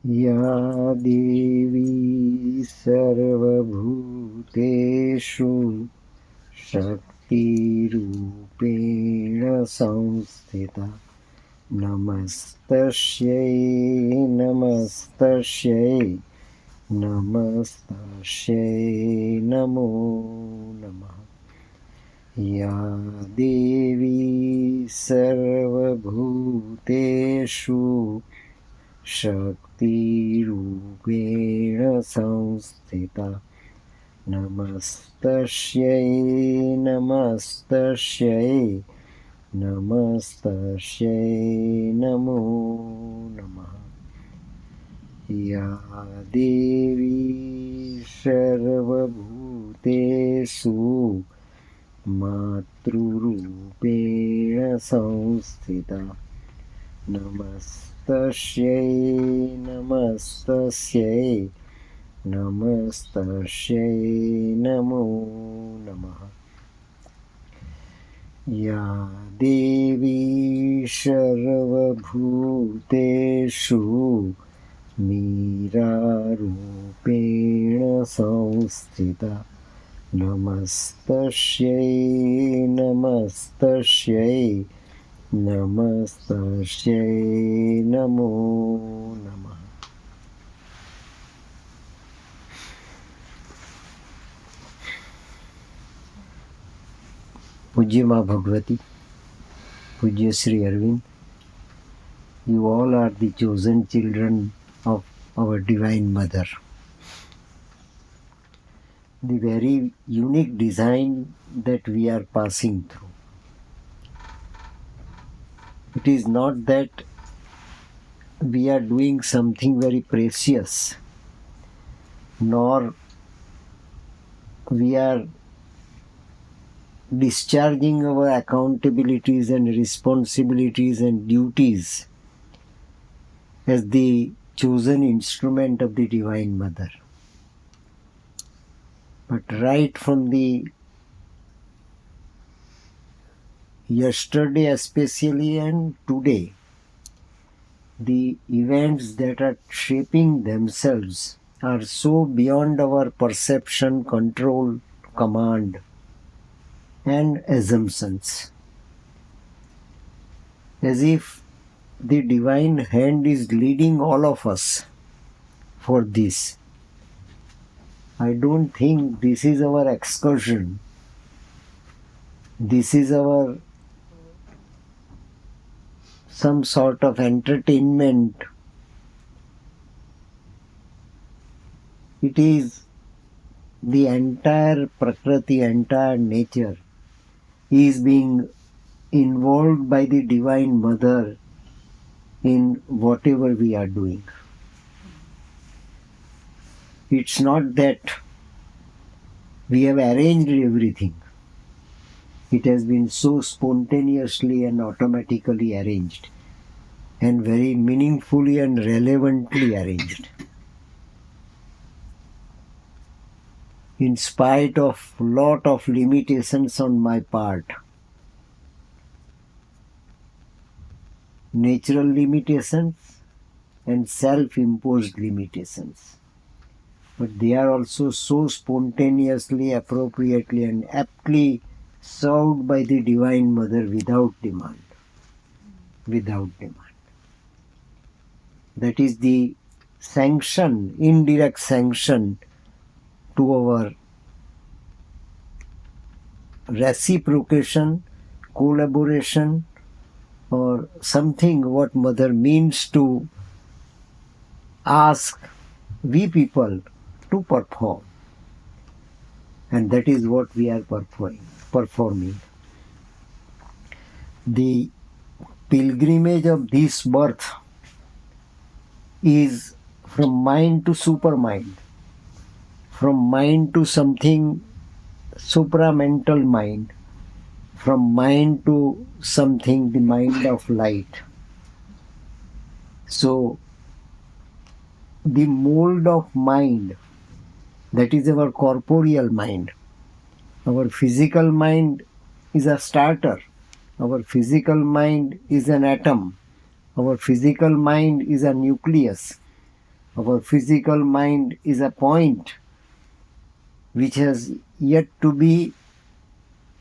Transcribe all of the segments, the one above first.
या देवी सर्वभूतेषु शक्तिरूपेण संस्थिता नमस्तस्यै नमस्तस्यै नमस्तस्यै नमो नमः। या देवी सर्वभूतेषु शक्तिरूपेण संस्थिता नमस्तस्यै नमस्तस्यै नमस्तस्यै नमो नमः। या देवी सर्वभूतेषु मातृरूपेण संस्थिता नमस्तस्यै नमस्तस्यै नमस्तस्यै नमो नमः। या देवी सर्वभूतेषु मीरारूपेण संस्थिता नमस्तस्यै नमस्तस्यै नमस्तस्यै नमो नमः। पूज्य माँ भगवती, पूज्य Shri Arvind, you all are the chosen children of our Divine Mother. The very unique design that we are passing through. It is not that we are doing something very precious, nor we are discharging our accountabilities and responsibilities and duties as the chosen instrument of the Divine Mother. But right from the yesterday especially and today, the events that are shaping themselves are so beyond our perception, control, command and assumptions, as if the divine hand is leading all of us for this. I don't think this is our excursion. This is our some sort of entertainment. It is the entire Prakriti, entire nature is being involved by the Divine Mother in whatever we are doing. It's not that we have arranged everything. It has been so spontaneously and automatically arranged, and very meaningfully and relevantly arranged. In spite of lot of limitations on my part, natural limitations and self-imposed limitations. But they are also so spontaneously, appropriately and aptly served by the Divine Mother without demand. Without demand. That is the sanction, indirect sanction to our reciprocation, collaboration, or something what Mother means to ask we people to perform. And that is what we are performing. The pilgrimage of this birth is from mind to supermind, from mind to something supramental mind, from mind to something the mind of light. So the mold of mind, that is our corporeal mind. Our physical mind is a starter. Our physical mind is an atom. Our physical mind is a nucleus. Our physical mind is a point which has yet to be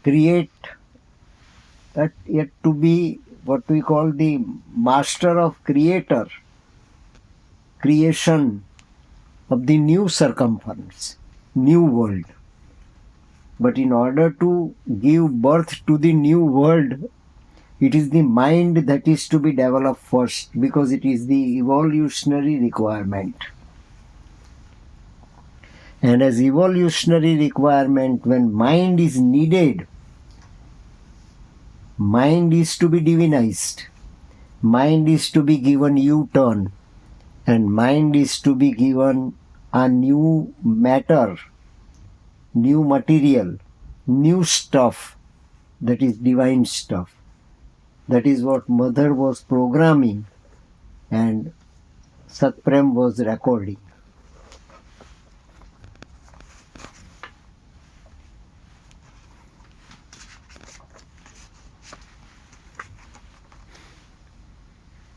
create, yet to be what we call the master of creation of the new circumference, new world. But in order to give birth to the new world, it is the mind that is to be developed first, because it is the evolutionary requirement. And as evolutionary requirement, when mind is needed, mind is to be divinized, mind is to be given U-turn, and mind is to be given a new matter, new material, new stuff, that is divine stuff. That is what Mother was programming and Satprem was recording.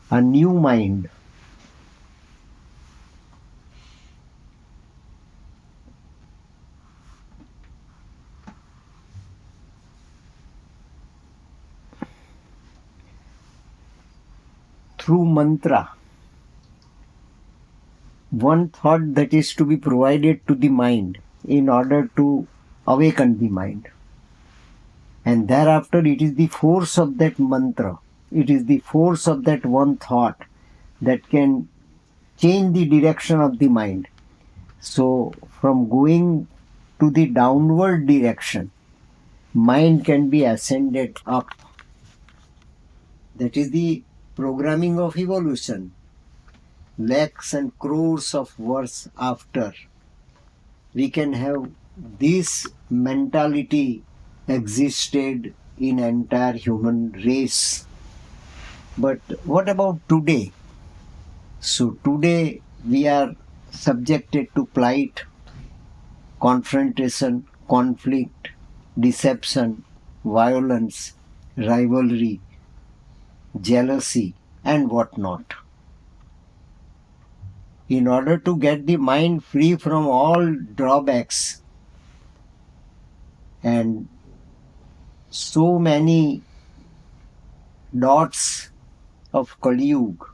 A new mind. Through mantra, one thought that is to be provided to the mind in order to awaken the mind. And thereafter it is the force of that mantra, it is the force of that one thought that can change the direction of the mind. So from going to the downward direction, mind can be ascended up. That is the programming of evolution. Lakhs and crores of words after, we can have this mentality existed in entire human race. But what about today? So today we are subjected to plight, confrontation, conflict, deception, violence, rivalry, jealousy, and whatnot. In order to get the mind free from all drawbacks and so many dots of Kali Yuga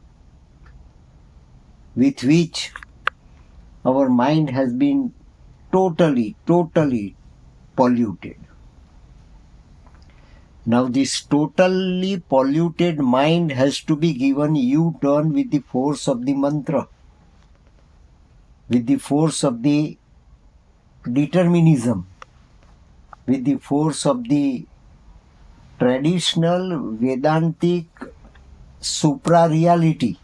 with which our mind has been totally polluted. Now this totally polluted mind has to be given U-turn with the force of the mantra, with the force of the determinism, with the force of the traditional Vedantic supra-reality.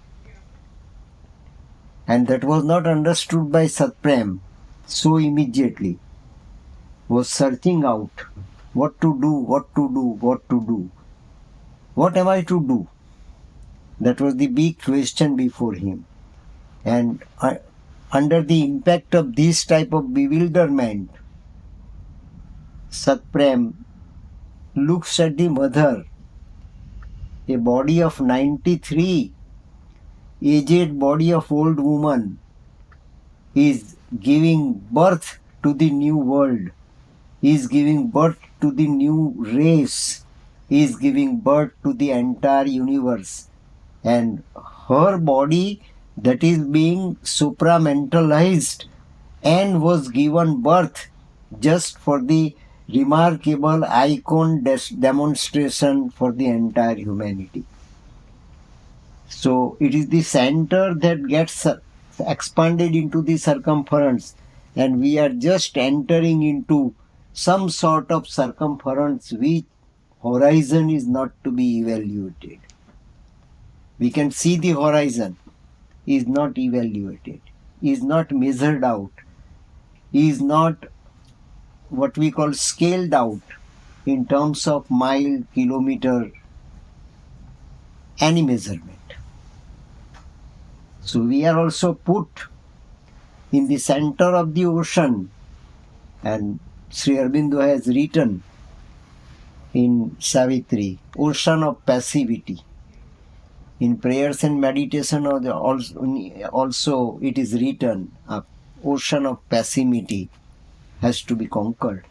And that was not understood by Satprem so immediately. Was searching out what to do. What am I to do? That was the big question before him. And under the impact of this type of bewilderment, Satprem looks at the mother, a body of 93, aged body of old woman, is giving birth to the new world, is giving birth to the new race, is giving birth to the entire universe. And her body that is being supramentalized and was given birth just for the remarkable icon demonstration for the entire humanity. So it is the center that gets expanded into the circumference, and we are just entering into some sort of circumference which horizon is not to be evaluated. We can see the horizon, is not evaluated, is not measured out, is not what we call scaled out in terms of mile, kilometer, any measurement. So we are also put in the center of the ocean, and Sri Aurobindo has written in Savitri, ocean of passivity. In prayers and meditation also it is written, a ocean of pessimity has to be conquered.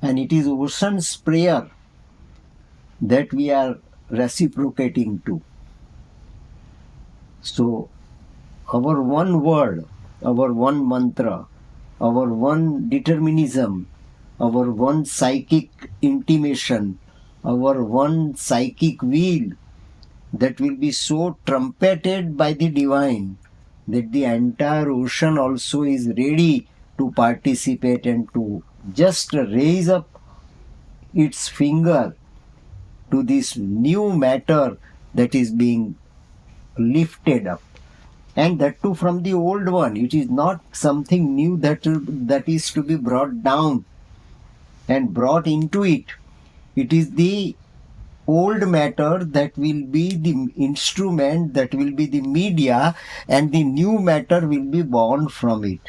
And it is ocean's prayer that we are reciprocating to. So our one word, our one mantra, our one determinism, our one psychic intimation, our one psychic will, that will be so trumpeted by the divine that the entire ocean also is ready to participate and to just raise up its finger to this new matter that is being lifted up. And that too from the old one. It is not something new that is to be brought down and brought into it. It is the old matter that will be the instrument, that will be the media, and the new matter will be born from it.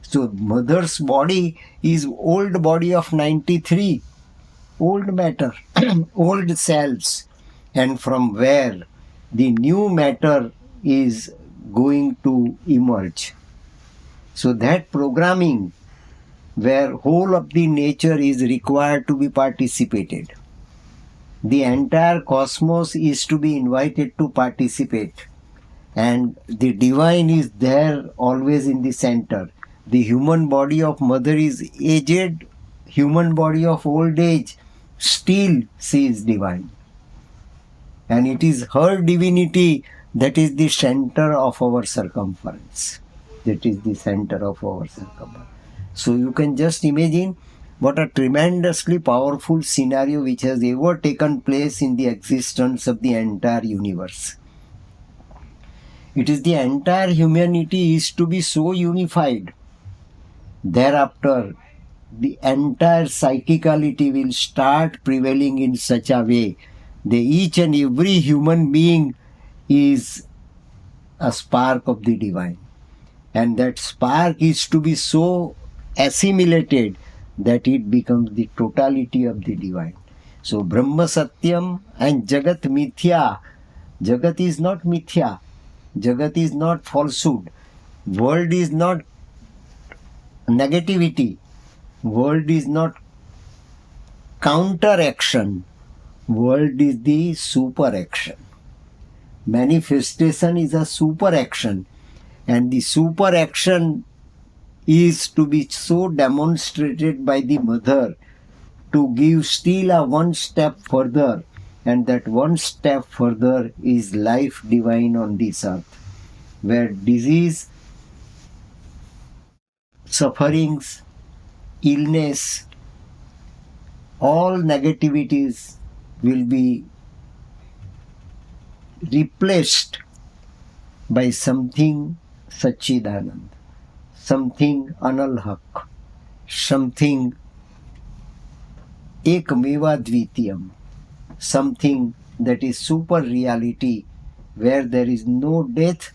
So mother's body is old body of 93, old matter, old cells, and from where the new matter is going to emerge. So that programming where whole of the nature is required to be participated. The entire cosmos is to be invited to participate, and the divine is there always in the center. The human body of mother is aged, human body of old age, still she is divine. And it is her divinity that is the center of our circumference. That is the center of our circumference. So you can just imagine what a tremendously powerful scenario which has ever taken place in the existence of the entire universe. It is the entire humanity is to be so unified. Thereafter, the entire psychicality will start prevailing in such a way that each and every human being is a spark of the divine. And that spark is to be so assimilated that it becomes the totality of the divine. So Brahma Satyam and Jagat Mithya. Jagat is not Mithya. Jagat is not falsehood. World is not negativity. World is not counteraction. World is the super action. Manifestation is a super action. And the super action is to be so demonstrated by the mother to give still a one step further, and that one step further is life divine on this earth, where disease, sufferings, illness, all negativities will be replaced by something Sachidanand, something Anal Haq, something Ekmeva Dvitiyam, something that is super reality, where there is no death,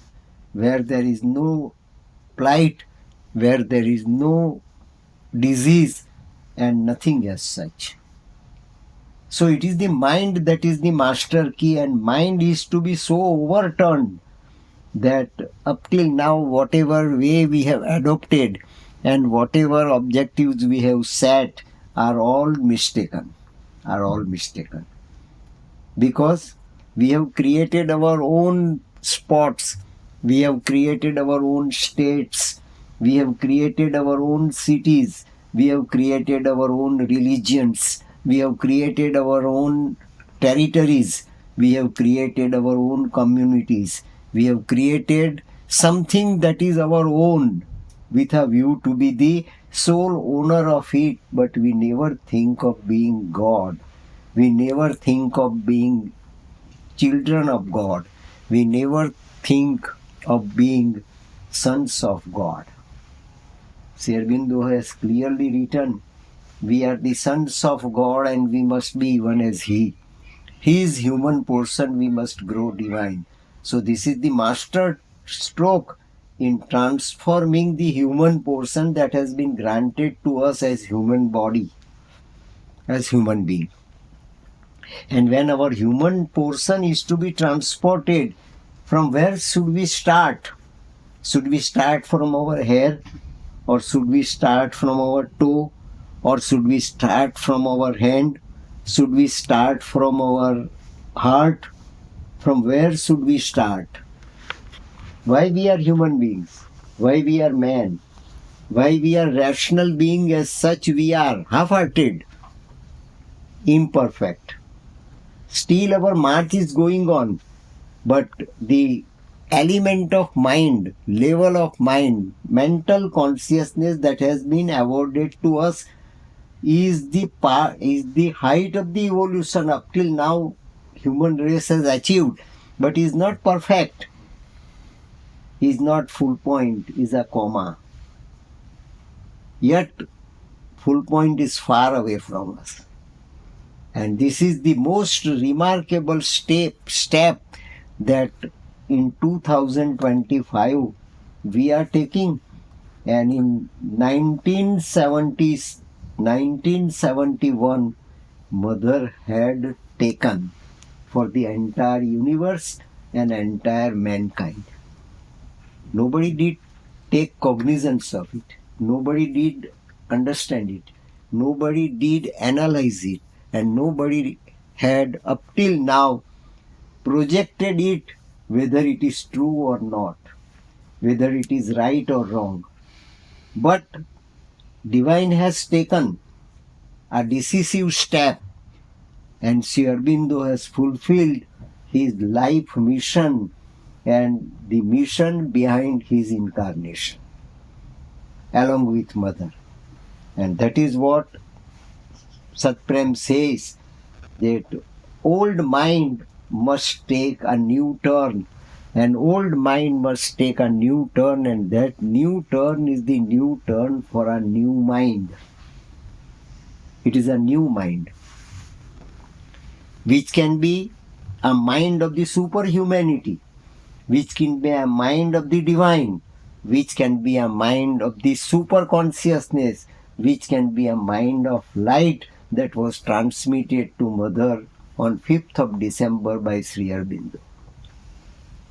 where there is no plight, where there is no disease and nothing as such. So it is the mind that is the master key, and mind is to be so overturned that up till now whatever way we have adopted and whatever objectives we have set are all mistaken, because we have created our own spots, we have created our own states, we have created our own cities, we have created our own religions, we have created our own territories, we have created our own communities, we have created something that is our own with a view to be the sole owner of it, but we never think of being God. We never think of being children of God. We never think of being sons of God. Sri Aurobindo has clearly written, we are the sons of God and we must be even as He. His human portion we must grow divine. So this is the master stroke in transforming the human portion that has been granted to us as human body, as human being. And when our human portion is to be transported, from where should we start? Should we start from our hair? Or should we start from our toe? Or should we start from our hand? Should we start from our heart? From where should we start? Why we are human beings? Why we are man? Why we are rational being as such we are half-hearted, imperfect. Still our march is going on, but the element of mind, level of mind, mental consciousness that has been awarded to us is the height of the evolution up till now human race has achieved, but is not perfect, is not full point, is a comma. Yet full point is far away from us. And this is the most remarkable step that in 2025 we are taking. And in 1971, Mother had taken for the entire universe and entire mankind. Nobody did take cognizance of it. Nobody did understand it. Nobody did analyze it. And nobody had up till now projected it, whether it is true or not, whether it is right or wrong. But Divine has taken a decisive step, and Sri Aurobindo has fulfilled his life mission and the mission behind his incarnation, along with Mother. And that is what Satprem says, that old mind must take a new turn. An old mind must take a new turn, and that new turn is the new turn for a new mind. It is a new mind, which can be a mind of the superhumanity, which can be a mind of the divine, which can be a mind of the super consciousness, which can be a mind of light that was transmitted to Mother on 5th of December by Sri Aurobindo.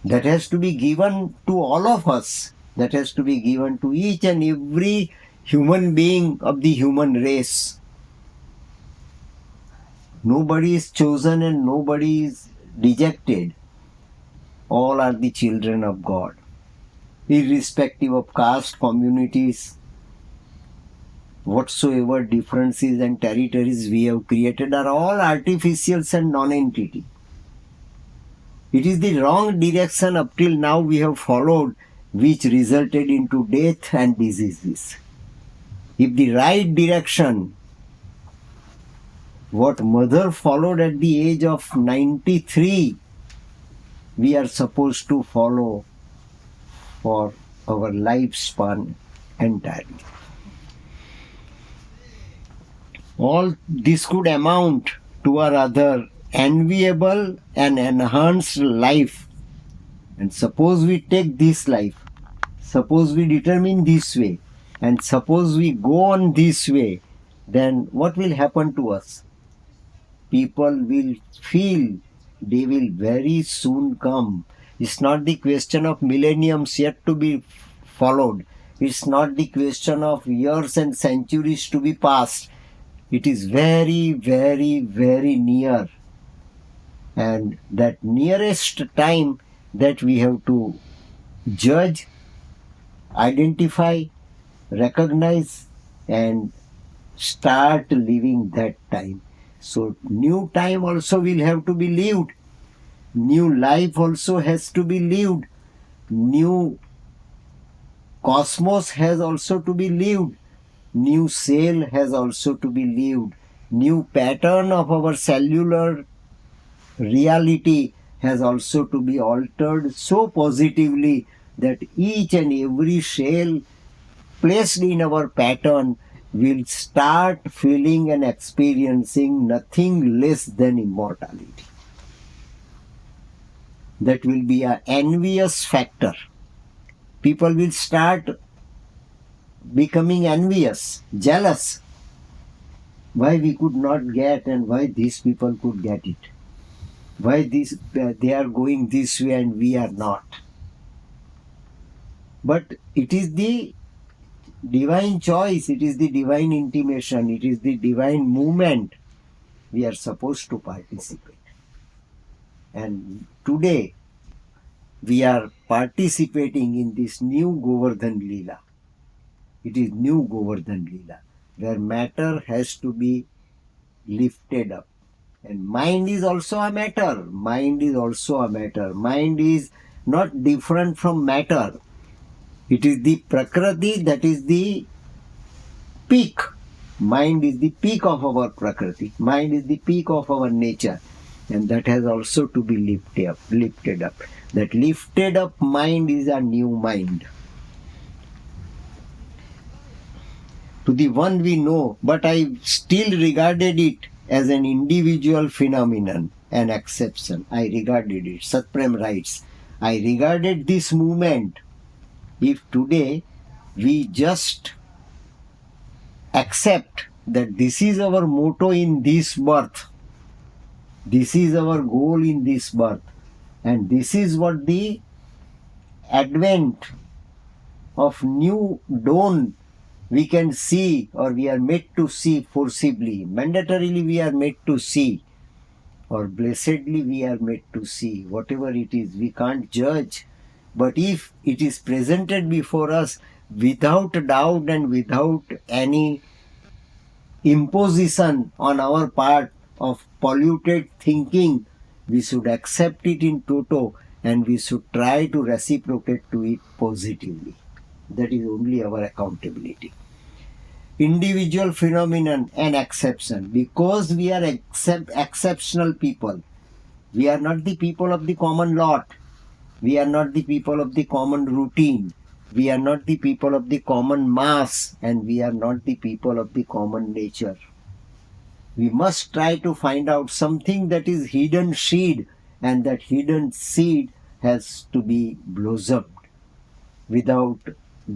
That has to be given to all of us. That has to be given to each and every human being of the human race. Nobody is chosen and nobody is dejected. All are the children of God, irrespective of caste, communities, whatsoever differences and territories we have created are all artificials and non-entity. It is the wrong direction up till now we have followed, which resulted into death and diseases. If the right direction, what Mother followed at the age of 93, we are supposed to follow for our lifespan entirely. All this could amount to a rather enviable and enhanced life. And suppose we take this life, suppose we determine this way, and suppose we go on this way, then what will happen to us? People will feel they will very soon come. It's not the question of millenniums yet to be followed. It's not the question of years and centuries to be passed. It is very, very, very near. And that nearest time that we have to judge, identify, recognize, and start living that time. So new time also will have to be lived. New life also has to be lived. New cosmos has also to be lived. New cell has also to be lived. New pattern of our cellular reality has also to be altered so positively that each and every cell placed in our pattern will start feeling and experiencing nothing less than immortality. That will be an envious factor. People will start becoming envious, jealous. Why we could not get and why these people could get it. Why they are going this way and we are not. But it is the divine choice, it is the divine intimation, it is the divine movement we are supposed to participate. And today we are participating in this new Govardhan Leela. It is new Govardhan Leela, where matter has to be lifted up. And mind is also a matter. Mind is also a matter. Mind is not different from matter. It is the Prakriti that is the peak. Mind is the peak of our Prakriti. Mind is the peak of our nature. And that has also to be lifted up. That lifted up mind is a new mind. To the one we know, but I still regarded it as an individual phenomenon, an exception. I regarded it. Satprem writes, I regarded this movement. If today we just accept that this is our motto in this birth, this is our goal in this birth, and this is what the advent of new dawn we can see, or we are made to see forcibly. Mandatorily we are made to see, or blessedly we are made to see. Whatever it is, we can't judge. But if it is presented before us without doubt and without any imposition on our part of polluted thinking, we should accept it in toto and we should try to reciprocate to it positively. That is only our accountability. Individual phenomenon and exception. Because we are exceptional people. We are not the people of the common lot. We are not the people of the common routine. We are not the people of the common mass, and we are not the people of the common nature. We must try to find out something that is hidden seed, and that hidden seed has to be blossomed without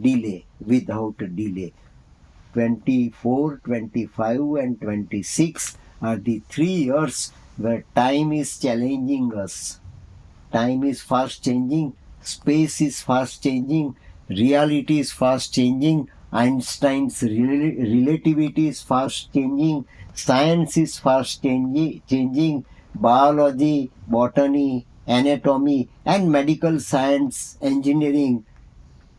delay, without delay. 24, 25 and 26 are the 3 years where time is challenging us. Time is fast changing, space is fast changing, reality is fast changing, Einstein's relativity is fast changing, science is fast changing, biology, botany, anatomy and medical science, engineering,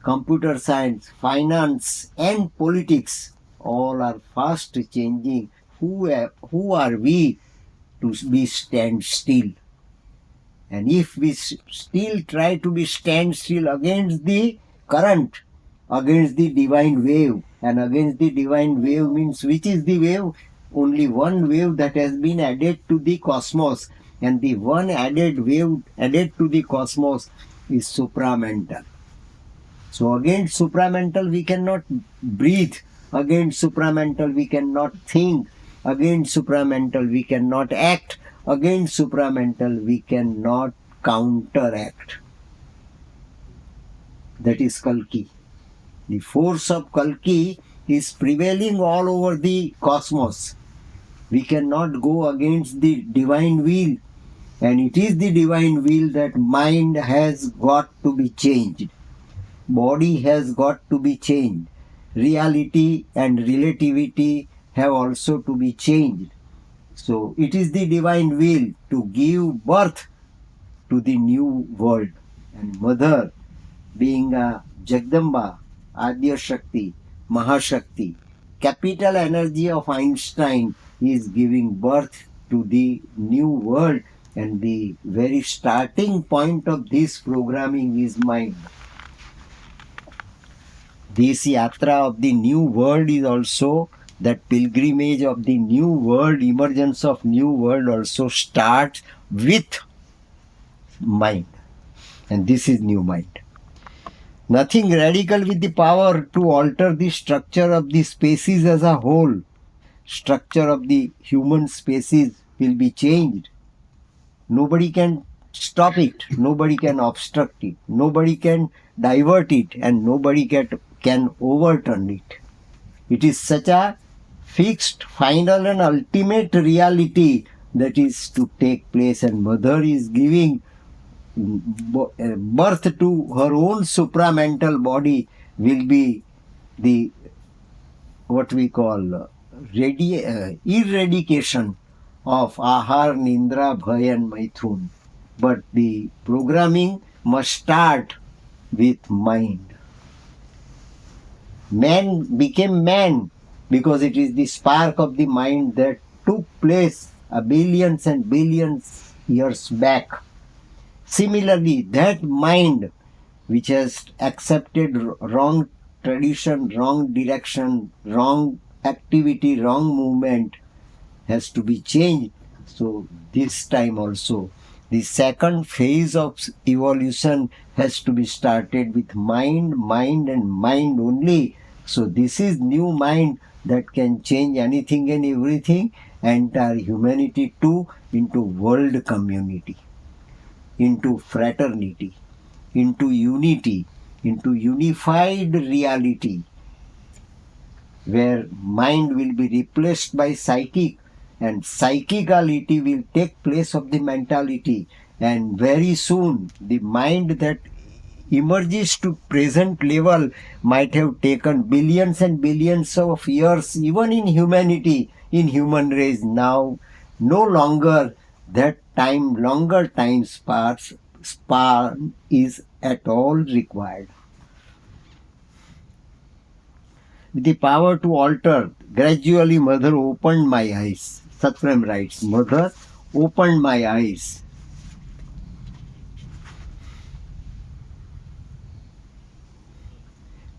computer science, finance and politics all are fast changing. Who are we to be stand still? And if we still try to be stand still against the current, against the divine wave, and against the divine wave means which is the wave? Only one wave that has been added to the cosmos, and the one added wave added to the cosmos is supramental. So against supramental we cannot breathe, against supramental we cannot think, against supramental we cannot act, against supramental we cannot counteract. That is Kalki. The force of Kalki is prevailing all over the cosmos. We cannot go against the divine will, and it is the divine will that mind has got to be changed. Body has got to be changed. Reality and relativity have also to be changed. So it is the divine will to give birth to the new world. And Mother, being a Jagdamba, Adya Shakti, Mahashakti, capital energy of Einstein, is giving birth to the new world. And the very starting point of this programming is mind. This yatra of the new world is also that pilgrimage of the new world, emergence of new world also starts with mind. And this is new mind. Nothing radical with the power to alter the structure of the species as a whole. Structure of the human species will be changed. Nobody can stop it. Nobody can obstruct it. Nobody can divert it. And nobody can overturn it. It is such a fixed, final and ultimate reality that is to take place, and mother is giving birth to her own supramental body will be the what we call eradication of Ahar, Nindra, Bhay and Maithun. But the programming must start with mind. Man became man because it is the spark of the mind that took place billions and billions years back. Similarly, that mind which has accepted wrong tradition, wrong direction, wrong activity, wrong movement has to be changed. So this time also, the second phase of evolution has to be started with mind, mind and mind only. So this is new mind that can change anything and everything, entire humanity too, into world community, into fraternity, into unity, into unified reality, where mind will be replaced by psychic and psychicality will take place of the mentality, and very soon the mind that emerges to present level might have taken billions and billions of years even in humanity, in human race. Now no longer that time, longer time span is at all required. With the power to alter, gradually mother opened my eyes. Satprem writes, mother opened my eyes.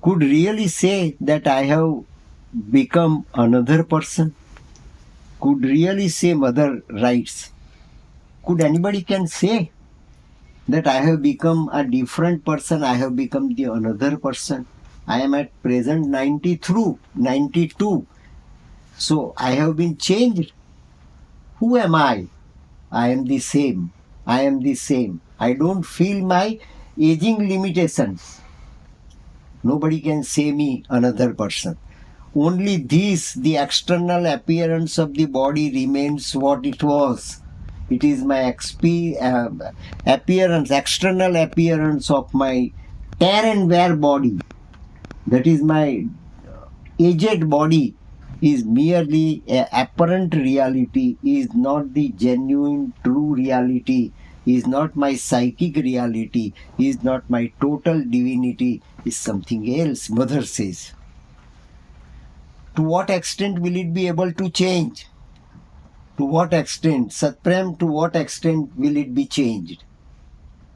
Could really say that I have become another person? Could really say, mother writes, could anybody can say that I have become a different person, I have become the another person? I am at present 90 through 92. So I have been changed. Who am I? I am the same. I am the same. I don't feel my aging limitations. Nobody can say me another person. Only this, the external appearance of the body remains what it was. It is my appearance, external appearance of my tear and wear body. That is my aged body is merely an apparent reality, is not the genuine true reality, is not my psychic reality, is not my total divinity, is something else, mother says. To what extent will it be able to change? To what extent? Satprem, to what extent will it be changed?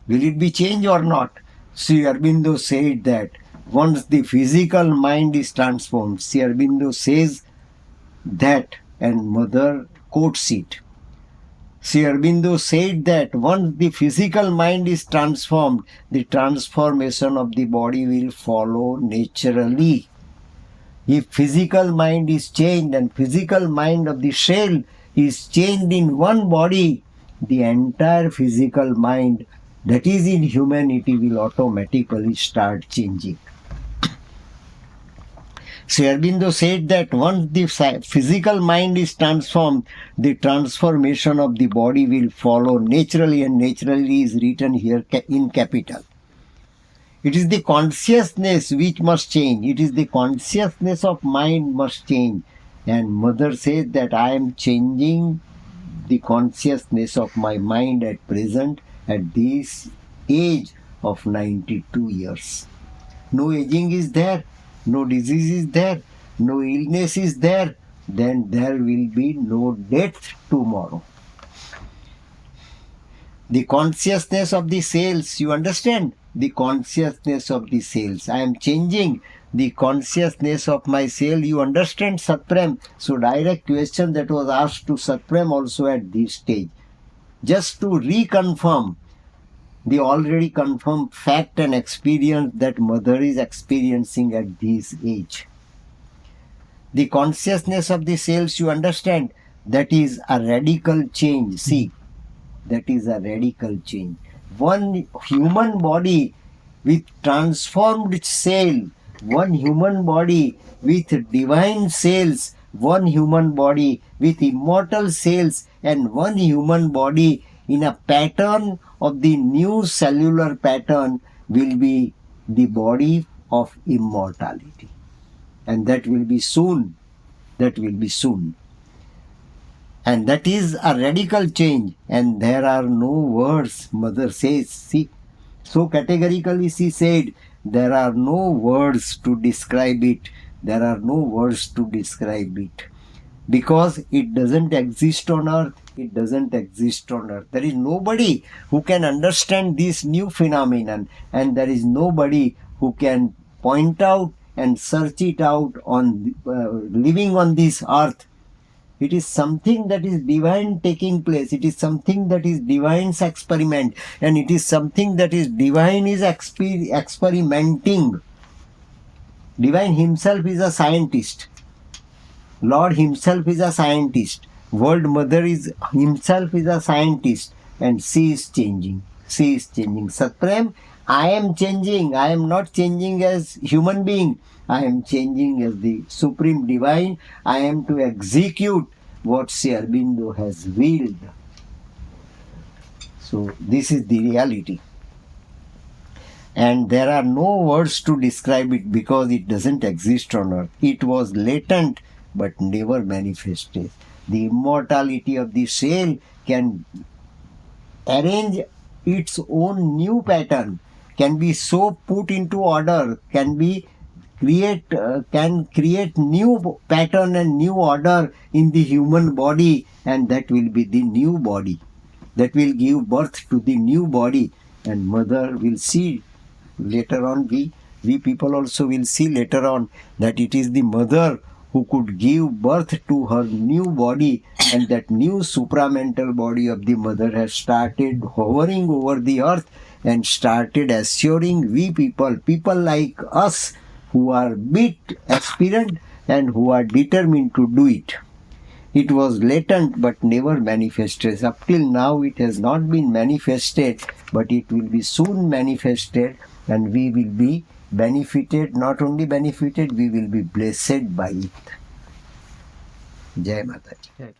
Will it be changed or not? Sri Aurobindo said that once the physical mind is transformed, Sri Aurobindo says that, and mother quotes it. Sri Aurobindo said that once the physical mind is transformed, the transformation of the body will follow naturally. If physical mind is changed and physical mind of the shell is changed in one body, the entire physical mind that is in humanity will automatically start changing. Sri Aurobindo said that once the physical mind is transformed, the transformation of the body will follow naturally, and naturally is written here in capital. It is the consciousness which must change. It is the consciousness of mind must change. And mother says that I am changing the consciousness of my mind at present at this age of 92 years. No aging is there, no disease is there, no illness is there, then there will be no death tomorrow. The consciousness of the cells, you understand? The consciousness of the cells. I am changing the consciousness of my cell. You understand, Satprem? So direct question that was asked to Satprem also at this stage. Just to reconfirm the already confirmed fact and experience that mother is experiencing at this age. The consciousness of the cells, you understand? That is a radical change. See, that is a radical change. One human body with transformed cell, one human body with divine cells one human body with immortal cells and one human body in a pattern of the new cellular pattern will be the body of immortality. And that will be soon. That will be soon. And that is a radical change. And there are no words, Mother says. See, so categorically she said, there are no words to describe it. There are no words to describe it. Because it doesn't exist on earth. It doesn't exist on earth. There is nobody who can understand this new phenomenon. And there is nobody who can point out and search it out on living on this earth. It is something that is divine taking place. It is something that is divine's experiment. And it is something that is divine is experimenting. Divine himself is a scientist. Lord himself is a scientist. World Mother is himself is a scientist. And she is changing. She is changing. Satprem, I am changing. I am not changing as human being. I am changing as the Supreme Divine. I am to execute what Sri Aurobindo has willed. So this is the reality. And there are no words to describe it because it doesn't exist on earth. It was latent but never manifested. The immortality of the cell can arrange its own new pattern, can be so put into order, can create new pattern and new order in the human body, and that will be the new body. That will give birth to the new body. And Mother will see later on, we people also will see later on that it is the Mother who could give birth to her new body, and that new supramental body of the Mother has started hovering over the earth and started assuring we people like us who are bit aspirant and who are determined to do it. It was latent but never manifested. Up till now it has not been manifested, but it will be soon manifested, and we will be benefited, not only benefited, we will be blessed by it. Jai Mataji.